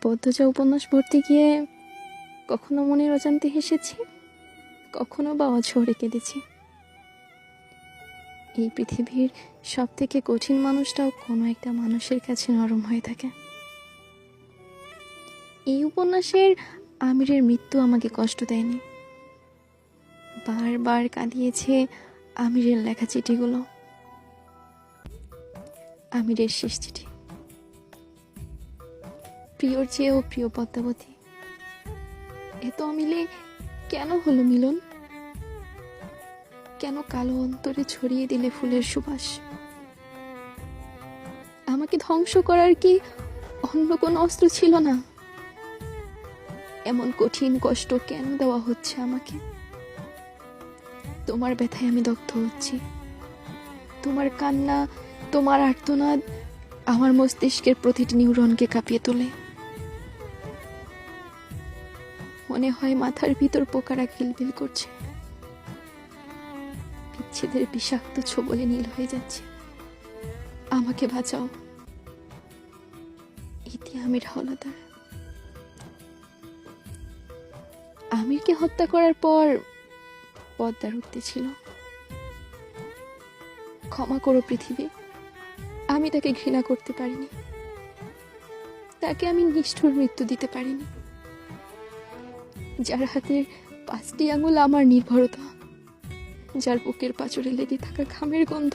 পদ্মজা উপন্যাস পড়তে গিয়ে কখনো মনের অজান্তে হেসেছি, কখনো বা অঝরে কেঁদেছি। এই পৃথিবীর সব থেকে কঠিন মানুষটাও কোনো একটা মানুষের কাছে নরম হয়ে থাকে। এই উপন্যাসের আমিরের মৃত্যু আমাকে কষ্ট দেয়নি, বারবার কাঁদিয়েছে আমিরের লেখা চিঠিগুলো। আমিরের শেষ চিঠি, প্রিয়র চেয়েও প্রিয় পদ্মাবতী, এত অমিলে কেন হলো মিলন? কেন কালো অন্তরে ছড়িয়ে দিলে ফুলের সুবাস? আমাকে ধ্বংস করার কি অন্য কোনো অস্ত্র ছিল না? এমন কঠিন কষ্ট কেন দেওয়া হচ্ছে আমাকে? তোমার ব্যথায় আমি দগ্ধ হচ্ছি। তোমার কান্না, তোমার আর্তনাদ আমার মস্তিষ্কের প্রতিটি নিউরনকে কাঁপিয়ে তোলে। মনে হয় মাথার ভিতর পোকারা কিলবিল করছে, বিচ্ছেদের বিষাক্ত ছোবলে নীল হয়ে যাচ্ছে। আমাকে বাঁচাও। ইতি আমির হাওলাদার। আমিরকে হত্যা করার পর পদ্মার উঠতে ছিল, ক্ষমা করো পৃথিবী, আমি তাকে ঘৃণা করতে পারিনি, তাকে আমি নিষ্ঠুর মৃত্যু দিতে পারিনি। যার হাতের 5টি আঙুল আমার নির্ভরতা, যার বুকের পাঁজরে লেগে থাকা ঘামের গন্ধ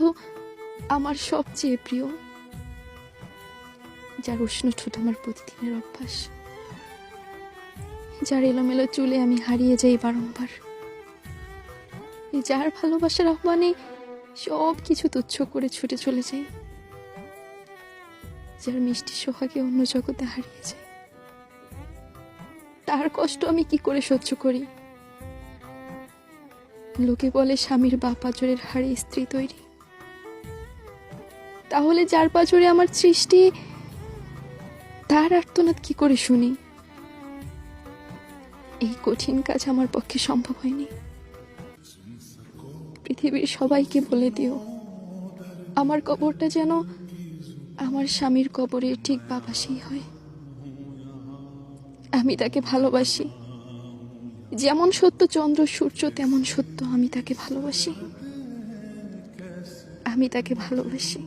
আমার সবচেয়ে প্রিয়, যার উষ্ণ ঠোঁট আমার প্রতিদিনের অভ্যাস, যার এলোমেলো চুলে আমি হারিয়ে যাই বারংবার, যার ভালোবাসার আহ্বানে সব কিছু তুচ্ছ করে ছুটে চলে যাই, যার মিষ্টি সোহাগে অন্য জগতে হারিয়ে যায়। তার কষ্ট আমি কি করে সহ্য করি? লোকে বলে স্বামীর বা পাঁজরের হাড়ে স্ত্রী তৈরি। তাহলে যার পাঁজরে আমার সৃষ্টি, তার আর্তনাদ কি করে শুনি? এই কঠিন কাজ আমার পক্ষে সম্ভব হয়নি। পৃথিবীর সবাইকে বলে দিও, আমার কবরটা যেন আমার স্বামীর কবরের ঠিক বাপাশেই হয়। আমি তাকে ভালোবাসি, যেমন সত্য চন্দ্র সূর্য তেমন সত্য আমি তাকে ভালোবাসি। আমি তাকে ভালোবাসি।